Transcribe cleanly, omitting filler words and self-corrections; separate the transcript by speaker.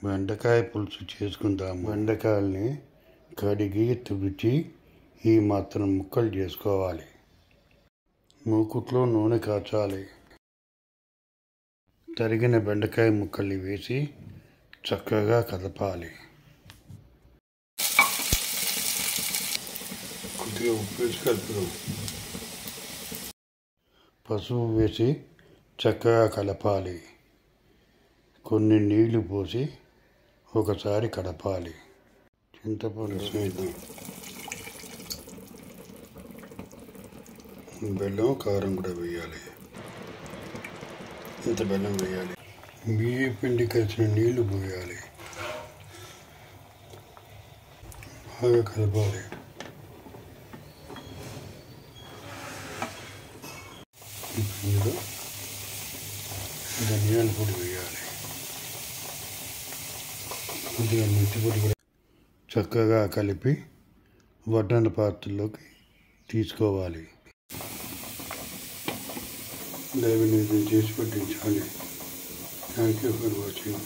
Speaker 1: బెండకాయ పులుసు చేసుకుందాము. బెండకాయల్ని కడిగి తుడిచి ఈ మాత్రం ముక్కలు చేసుకోవాలి. మూకుట్లో నూనె కాచాలి. తరిగిన బెండకాయ ముక్కల్ని వేసి చక్కగా కదపాలి. కొద్దిగా ఉప్పు వేసి కలుపుదాం. పసుపు వేసి చక్కగా కలపాలి. కొన్ని నీళ్లు పోసి ఒకసారి కడపాలి. చింతపండు వేద్దాం. బెల్లం కారం కూడా వేయాలి. ఇంత బెల్లం వేయాలి. బియ్య పిండి కలిసిన నీళ్లు పోయాలి. బాగా కలపాలి. ఇందులో ధనియాల పొడి వేయాలి. కొద్దిగా మెంతి పొడి కూడా చక్కగా కలిపి వడ్డన పాత్రలోకి తీసుకోవాలి. దైవ నివేదన చేసి పట్టించాలి. Thank you for watching.